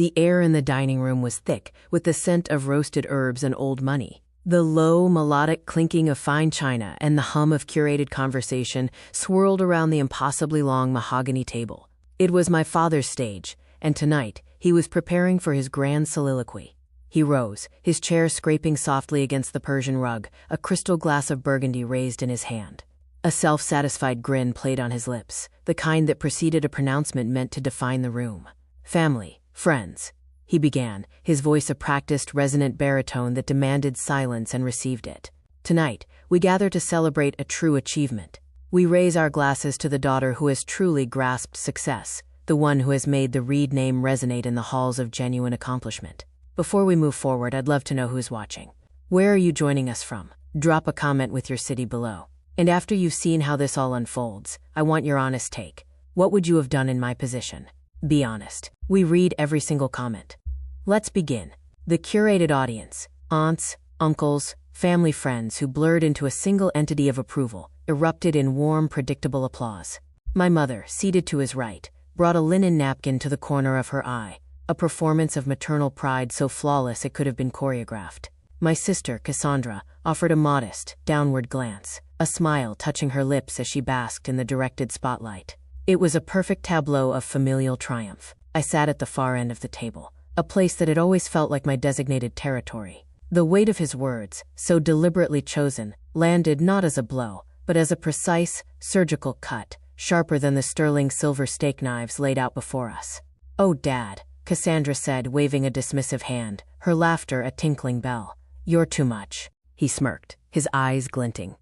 The air in the dining room was thick, with the scent of roasted herbs and old money. The low, melodic clinking of fine china and the hum of curated conversation swirled around the impossibly long mahogany table. It was my father's stage, and tonight he was preparing for his grand soliloquy. He rose, his chair scraping softly against the Persian rug, a crystal glass of burgundy raised in his hand. A self-satisfied grin played on his lips, the kind that preceded a pronouncement meant to define the room. "Family, friends," he began, his voice a practiced, resonant baritone that demanded silence and received it. "Tonight, we gather to celebrate a true achievement. We raise our glasses to the daughter who has truly grasped success, the one who has made the Reed name resonate in the halls of genuine accomplishment. Before we move forward, I'd love to know who's watching. Where are you joining us from? Drop a comment with your city below. And after you've seen how this all unfolds, I want your honest take. What would you have done in my position? Be honest. We read every single comment. Let's begin. The curated audience, aunts, uncles, family friends who blurred into a single entity of approval, erupted in warm, predictable applause. My mother, seated to his right, brought a linen napkin to the corner of her eye, a performance of maternal pride so flawless it could have been choreographed. My sister, Cassandra, offered a modest, downward glance, a smile touching her lips as she basked in the directed spotlight. It was a perfect tableau of familial triumph. I sat at the far end of the table, a place that had always felt like my designated territory. The weight of his words, so deliberately chosen, landed not as a blow, but as a precise, surgical cut, sharper than the sterling silver steak knives laid out before us. "Oh, Dad," Cassandra said, waving a dismissive hand, her laughter a tinkling bell. "You're too much." He smirked, his eyes glinting.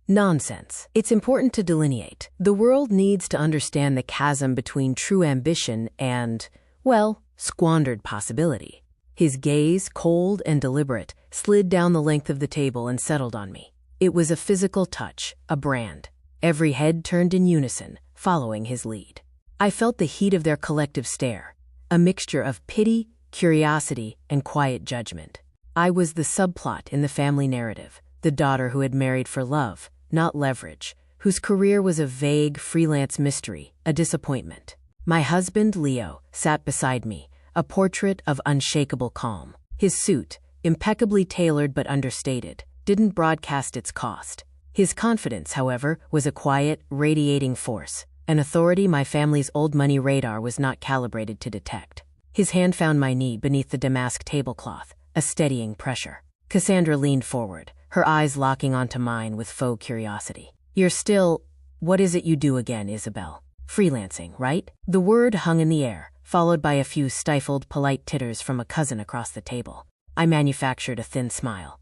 "Nonsense. It's important to delineate. The world needs to understand the chasm between true ambition and, well, squandered possibility." His gaze, cold and deliberate, slid down the length of the table and settled on me. It was a physical touch, a brand. Every head turned in unison, following his lead. I felt the heat of their collective stare, a mixture of pity, curiosity, and quiet judgment. I was the subplot in the family narrative, the daughter who had married for love, not leverage, whose career was a vague, freelance mystery, a disappointment. My husband, Leo, sat beside me, a portrait of unshakable calm. His suit, impeccably tailored but understated, didn't broadcast its cost. His confidence, however, was a quiet, radiating force, an authority my family's old money radar was not calibrated to detect. His hand found my knee beneath the damask tablecloth, a steadying pressure. Cassandra leaned forward, her eyes locking onto mine with faux curiosity. "You're still... What is it you do again, Isabel? Freelancing, right?" The word hung in the air, followed by a few stifled, polite titters from a cousin across the table. I manufactured a thin smile.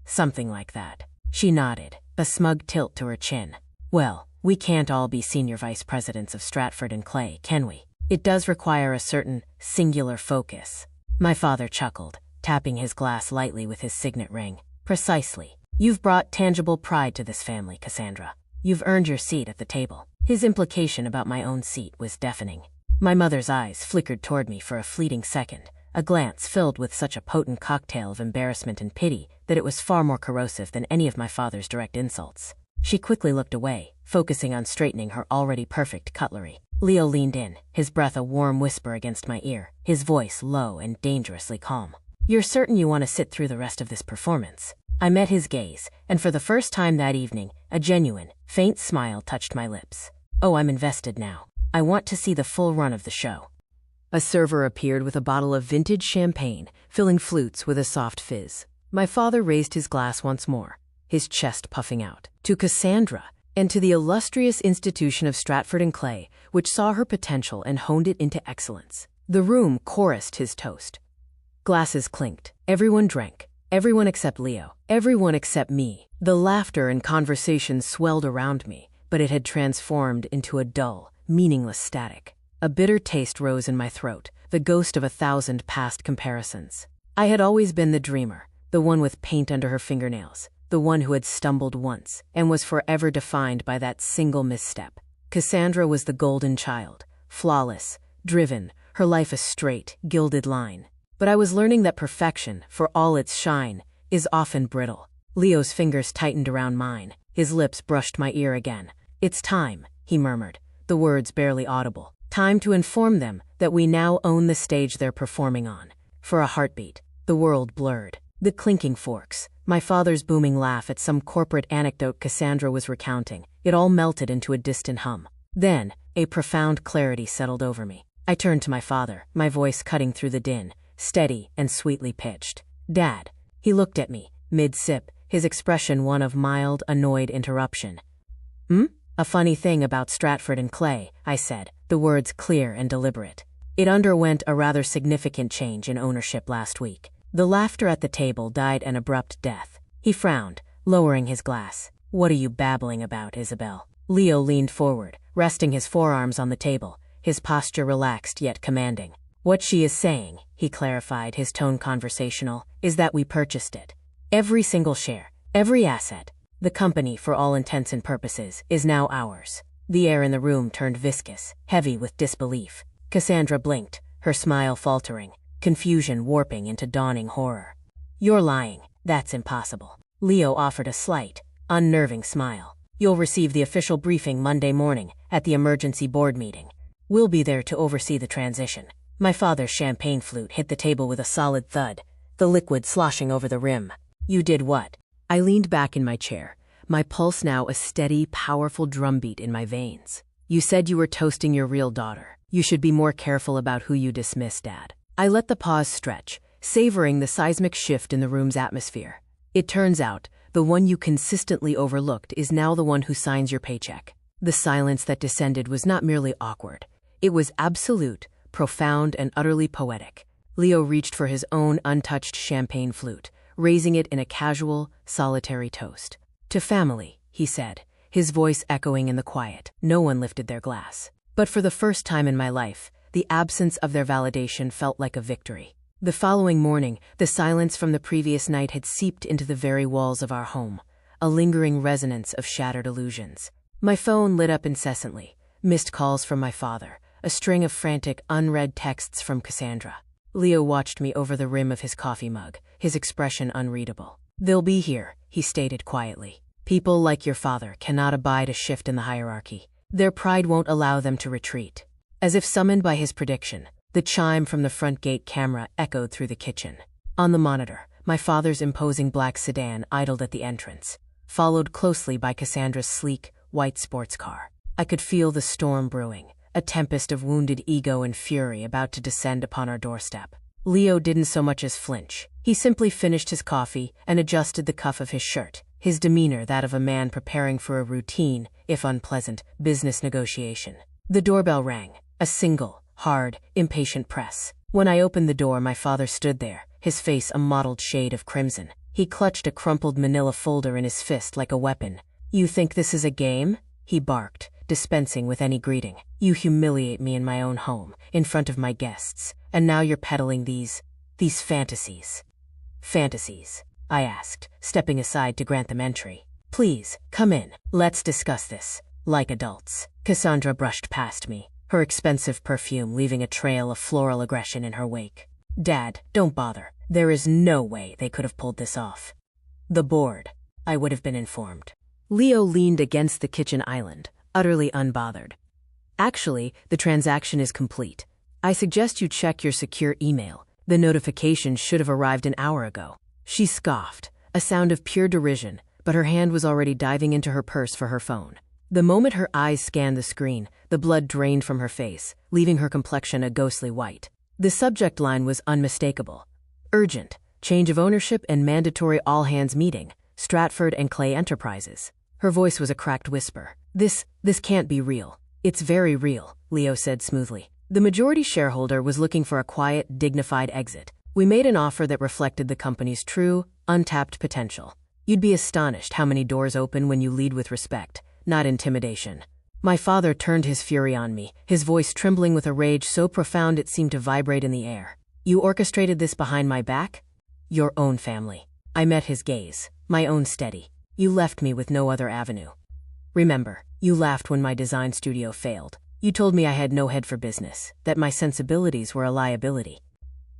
"Something like that." She nodded, a smug tilt to her chin. "Well, we can't all be senior vice presidents of Stratford and Clay, can we? It does require a certain singular focus." My father chuckled, tapping his glass lightly with his signet ring. "Precisely. You've brought tangible pride to this family, Cassandra. You've earned your seat at the table." His implication about my own seat was deafening. My mother's eyes flickered toward me for a fleeting second, a glance filled with such a potent cocktail of embarrassment and pity that it was far more corrosive than any of my father's direct insults. She quickly looked away, focusing on straightening her already perfect cutlery. Leo leaned in, his breath a warm whisper against my ear, his voice low and dangerously calm. "You're certain you want to sit through the rest of this performance?" I met his gaze, and for the first time that evening, a genuine, faint smile touched my lips. "Oh, I'm invested now. I want to see the full run of the show." A server appeared with a bottle of vintage champagne, filling flutes with a soft fizz. My father raised his glass once more, his chest puffing out. "To Cassandra, and to the illustrious institution of Stratford and Clay, which saw her potential and honed it into excellence." The room chorused his toast. Glasses clinked. Everyone drank. Everyone except Leo. Everyone except me. The laughter and conversation swelled around me, but it had transformed into a dull, meaningless static. A bitter taste rose in my throat, the ghost of 1,000 past comparisons. I had always been the dreamer, the one with paint under her fingernails, the one who had stumbled once and was forever defined by that single misstep. Cassandra was the golden child, flawless, driven, her life a straight, gilded line. But I was learning that perfection, for all its shine, is often brittle. Leo's fingers tightened around mine. His lips brushed my ear again. "It's time," he murmured, the words barely audible. Time to inform them that we now own the stage they're performing on. For a heartbeat, the world blurred. The clinking forks, my father's booming laugh at some corporate anecdote Cassandra was recounting, it all melted into a distant hum. Then, a profound clarity settled over me. I turned to my father, my voice cutting through the din, steady and sweetly pitched. "Dad." He looked at me, mid-sip, his expression one of mild, annoyed interruption. "A funny thing about Stratford and Clay," I said, the words clear and deliberate. "It underwent a rather significant change in ownership last week." The laughter at the table died an abrupt death. He frowned, lowering his glass. "What are you babbling about, Isabel?" Leo leaned forward, resting his forearms on the table, his posture relaxed yet commanding. "What she is saying," he clarified, his tone conversational, "is that we purchased it. Every single share, every asset. The company, for all intents and purposes, is now ours." The air in the room turned viscous, heavy with disbelief. Cassandra blinked, her smile faltering, confusion warping into dawning horror. "You're lying. That's impossible." Leo offered a slight, unnerving smile. "You'll receive the official briefing Monday morning at the emergency board meeting. We'll be there to oversee the transition." My father's champagne flute hit the table with a solid thud, the liquid sloshing over the rim. "You did what?" I leaned back in my chair, my pulse now a steady, powerful drumbeat in my veins. "You said you were toasting your real daughter. You should be more careful about who you dismiss, Dad." I let the pause stretch, savoring the seismic shift in the room's atmosphere. "It turns out, the one you consistently overlooked is now the one who signs your paycheck." The silence that descended was not merely awkward. It was absolute, profound, and utterly poetic. Leo reached for his own untouched champagne flute, raising it in a casual, solitary toast. "To family," he said, his voice echoing in the quiet. No one lifted their glass. But for the first time in my life, the absence of their validation felt like a victory. The following morning, the silence from the previous night had seeped into the very walls of our home, a lingering resonance of shattered illusions. My phone lit up incessantly, missed calls from my father, a string of frantic, unread texts from Cassandra. Leo watched me over the rim of his coffee mug, his expression unreadable. "They'll be here," he stated quietly. "People like your father cannot abide a shift in the hierarchy. Their pride won't allow them to retreat." As if summoned by his prediction, the chime from the front gate camera echoed through the kitchen. On the monitor, my father's imposing black sedan idled at the entrance, followed closely by Cassandra's sleek, white sports car. I could feel the storm brewing, a tempest of wounded ego and fury about to descend upon our doorstep. Leo didn't so much as flinch. He simply finished his coffee and adjusted the cuff of his shirt, his demeanor that of a man preparing for a routine, if unpleasant, business negotiation. The doorbell rang. A single, hard, impatient press. When I opened the door, my father stood there, his face a mottled shade of crimson. He clutched a crumpled manila folder in his fist like a weapon. "You think this is a game?" he barked, dispensing with any greeting. "You humiliate me in my own home, in front of my guests, and now you're peddling these fantasies." "Fantasies?" I asked, stepping aside to grant them entry. "Please, come in. Let's discuss this, like adults." Cassandra brushed past me, her expensive perfume leaving a trail of floral aggression in her wake. "Dad, don't bother. There is no way they could have pulled this off." "The board," I would have been informed. Leo leaned against the kitchen island, utterly unbothered. "Actually, the transaction is complete. I suggest you check your secure email. The notification should have arrived an hour ago." She scoffed, a sound of pure derision, but her hand was already diving into her purse for her phone. The moment her eyes scanned the screen, the blood drained from her face, leaving her complexion a ghostly white. The subject line was unmistakable. "Urgent, change of ownership and mandatory all-hands meeting, Stratford and Clay Enterprises." Her voice was a cracked whisper. This can't be real." "It's very real," Leo said smoothly. "The majority shareholder was looking for a quiet, dignified exit. We made an offer that reflected the company's true, untapped potential. You'd be astonished how many doors open when you lead with respect, not intimidation." My father turned his fury on me, his voice trembling with a rage so profound it seemed to vibrate in the air. "You orchestrated this behind my back?" "Your own family." I met his gaze, my own steady. "You left me with no other avenue. Remember, you laughed when my design studio failed. You told me I had no head for business, that my sensibilities were a liability.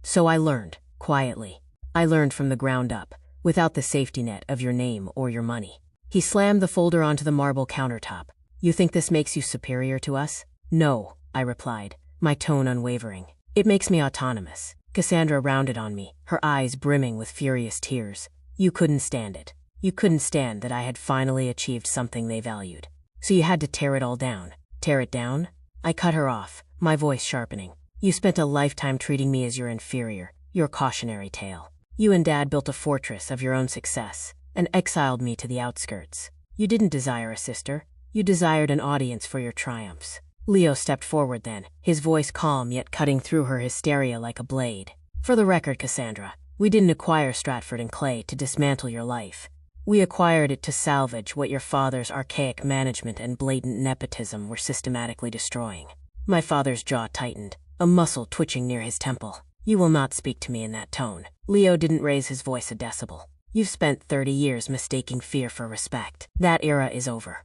So I learned, quietly. I learned from the ground up, without the safety net of your name or your money." He slammed the folder onto the marble countertop. "You think this makes you superior to us?" "No," I replied, my tone unwavering. It makes me autonomous. Cassandra rounded on me, her eyes brimming with furious tears. You couldn't stand it. You couldn't stand that I had finally achieved something they valued. So you had to tear it all down. Tear it down? I cut her off, my voice sharpening. You spent a lifetime treating me as your inferior, your cautionary tale. You and Dad built a fortress of your own success and exiled me to the outskirts. You didn't desire a sister. You desired an audience for your triumphs. Leo stepped forward then, his voice calm yet cutting through her hysteria like a blade. For the record, Cassandra, we didn't acquire Stratford and Clay to dismantle your life. We acquired it to salvage what your father's archaic management and blatant nepotism were systematically destroying. My father's jaw tightened, a muscle twitching near his temple. You will not speak to me in that tone. Leo didn't raise his voice a decibel. You've spent 30 years mistaking fear for respect. That era is over.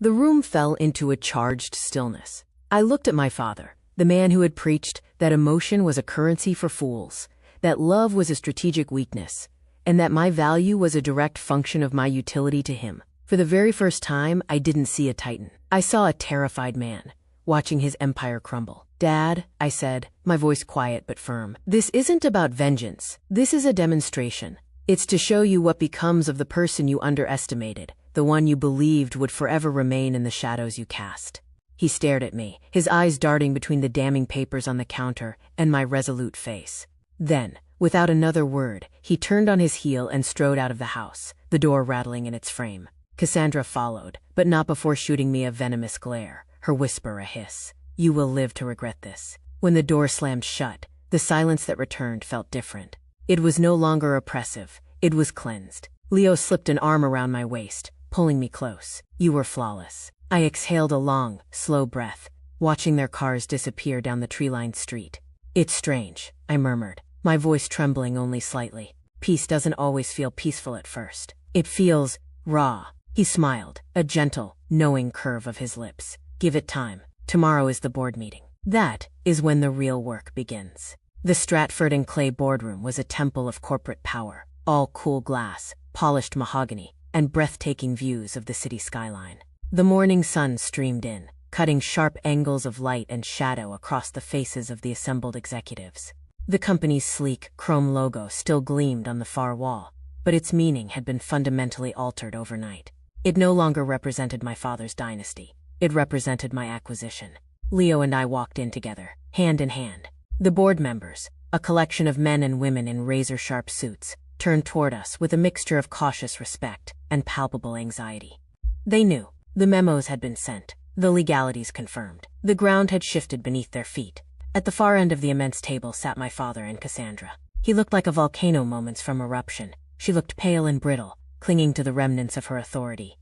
The room fell into a charged stillness. I looked at my father, the man who had preached that emotion was a currency for fools, that love was a strategic weakness, and that my value was a direct function of my utility to him. For the very first time, I didn't see a titan. I saw a terrified man, watching his empire crumble. Dad, I said, my voice quiet but firm, this isn't about vengeance. This is a demonstration. It's to show you what becomes of the person you underestimated, the one you believed would forever remain in the shadows you cast. He stared at me, his eyes darting between the damning papers on the counter and my resolute face. Then, without another word, he turned on his heel and strode out of the house, the door rattling in its frame. Cassandra followed, but not before shooting me a venomous glare, her whisper a hiss. You will live to regret this. When the door slammed shut, the silence that returned felt different. It was no longer oppressive, it was cleansed. Leo slipped an arm around my waist, pulling me close. You were flawless. I exhaled a long, slow breath, watching their cars disappear down the tree-lined street. It's strange, I murmured, my voice trembling only slightly. Peace doesn't always feel peaceful at first. It feels raw. He smiled, a gentle, knowing curve of his lips. Give it time. Tomorrow is the board meeting. That is when the real work begins. The Stratford and Clay boardroom was a temple of corporate power, all cool glass, polished mahogany, and breathtaking views of the city skyline. The morning sun streamed in, cutting sharp angles of light and shadow across the faces of the assembled executives. The company's sleek, chrome logo still gleamed on the far wall, but its meaning had been fundamentally altered overnight. It no longer represented my father's dynasty. It represented my acquisition. Leo and I walked in together, hand in hand. The board members, a collection of men and women in razor-sharp suits, turned toward us with a mixture of cautious respect and palpable anxiety. They knew. The memos had been sent, the legalities confirmed. The ground had shifted beneath their feet. At the far end of the immense table sat my father and Cassandra. He looked like a volcano moments from eruption. She looked pale and brittle, clinging to the remnants of her authority.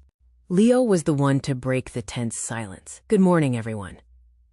Leo was the one to break the tense silence. Good morning, everyone.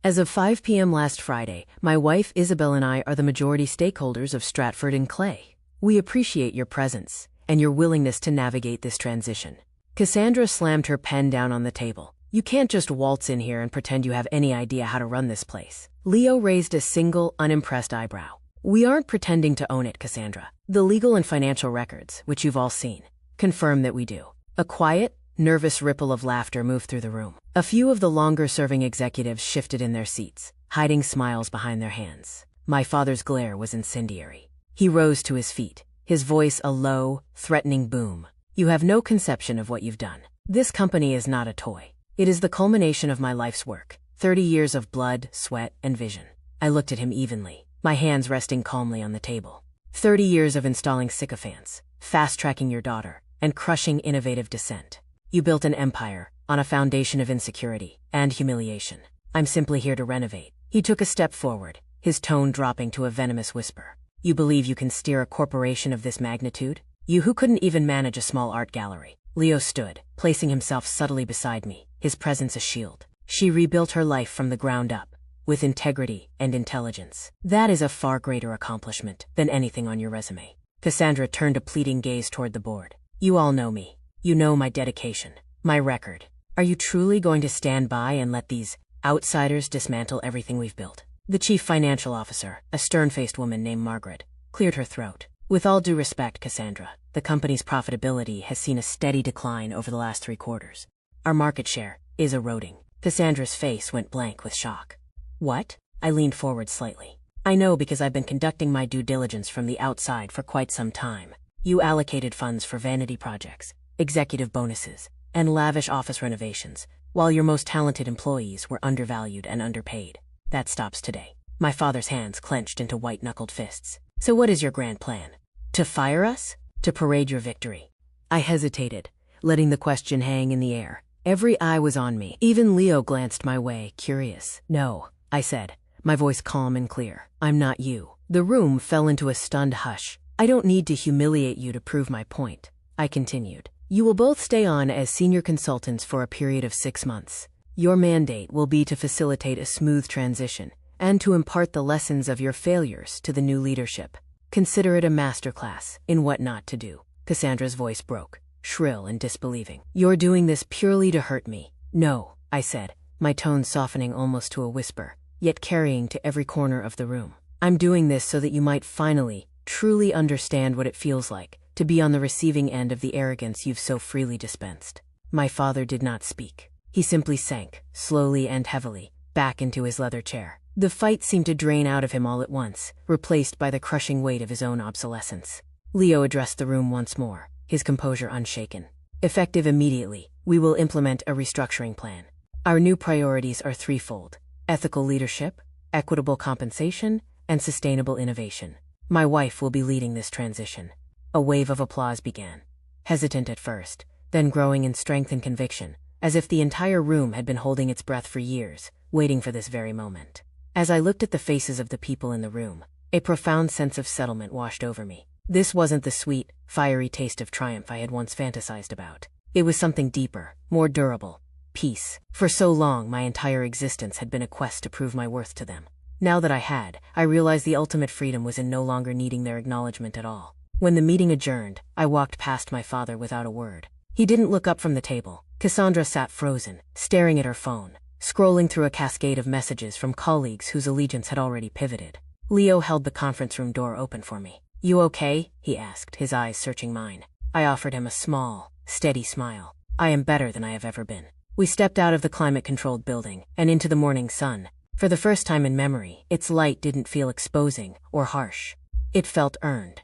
As of 5 p.m. last Friday, my wife Isabel and I are the majority stakeholders of Stratford and Clay. We appreciate your presence and your willingness to navigate this transition. Cassandra slammed her pen down on the table. You can't just waltz in here and pretend you have any idea how to run this place. Leo raised a single, unimpressed eyebrow. We aren't pretending to own it, Cassandra. The legal and financial records, which you've all seen, confirm that we do. A quiet, nervous ripple of laughter moved through the room. A few of the longer-serving executives shifted in their seats, hiding smiles behind their hands. My father's glare was incendiary. He rose to his feet, his voice a low, threatening boom. You have no conception of what you've done. This company is not a toy. It is the culmination of my life's work, 30 years of blood, sweat, and vision. I looked at him evenly, my hands resting calmly on the table. 30 years of installing sycophants, fast-tracking your daughter, and crushing innovative dissent. You built an empire on a foundation of insecurity and humiliation. I'm simply here to renovate. He took a step forward, his tone dropping to a venomous whisper. You believe you can steer a corporation of this magnitude? You who couldn't even manage a small art gallery. Leo stood, placing himself subtly beside me, his presence a shield. She rebuilt her life from the ground up, with integrity and intelligence. That is a far greater accomplishment than anything on your resume. Cassandra turned a pleading gaze toward the board. You all know me. You know my dedication, my record. Are you truly going to stand by and let these outsiders dismantle everything we've built? The chief financial officer, a stern-faced woman named Margaret, cleared her throat. With all due respect, Cassandra, the company's profitability has seen a steady decline over the last 3 quarters. Our market share is eroding. Cassandra's face went blank with shock. What? I leaned forward slightly. I know because I've been conducting my due diligence from the outside for quite some time. You allocated funds for vanity projects, executive bonuses, and lavish office renovations, while your most talented employees were undervalued and underpaid. That stops today. My father's hands clenched into white-knuckled fists. So what is your grand plan? To fire us? To parade your victory? I hesitated, letting the question hang in the air. Every eye was on me. Even Leo glanced my way, curious. No, I said, my voice calm and clear. I'm not you. The room fell into a stunned hush. I don't need to humiliate you to prove my point, I continued. You will both stay on as senior consultants for a period of 6 months. Your mandate will be to facilitate a smooth transition and to impart the lessons of your failures to the new leadership. Consider it a masterclass in what not to do. Cassandra's voice broke, shrill and disbelieving. You're doing this purely to hurt me. No, I said, my tone softening almost to a whisper, yet carrying to every corner of the room. I'm doing this so that you might finally, truly understand what it feels like to be on the receiving end of the arrogance you've so freely dispensed. My father did not speak. He simply sank, slowly and heavily, back into his leather chair. The fight seemed to drain out of him all at once, replaced by the crushing weight of his own obsolescence. Leo addressed the room once more, his composure unshaken. Effective immediately, we will implement a restructuring plan. Our new priorities are threefold: ethical leadership, equitable compensation, and sustainable innovation. My wife will be leading this transition. A wave of applause began, hesitant at first, then growing in strength and conviction, as if the entire room had been holding its breath for years, waiting for this very moment. As I looked at the faces of the people in the room, a profound sense of settlement washed over me. This wasn't the sweet, fiery taste of triumph I had once fantasized about. It was something deeper, more durable: peace. For so long, my entire existence had been a quest to prove my worth to them. Now that I had, I realized the ultimate freedom was in no longer needing their acknowledgement at all. When the meeting adjourned, I walked past my father without a word. He didn't look up from the table. Cassandra sat frozen, staring at her phone, scrolling through a cascade of messages from colleagues whose allegiance had already pivoted. Leo held the conference room door open for me. You okay? He asked, his eyes searching mine. I offered him a small, steady smile. I am better than I have ever been. We stepped out of the climate-controlled building and into the morning sun. For the first time in memory, its light didn't feel exposing or harsh. It felt earned.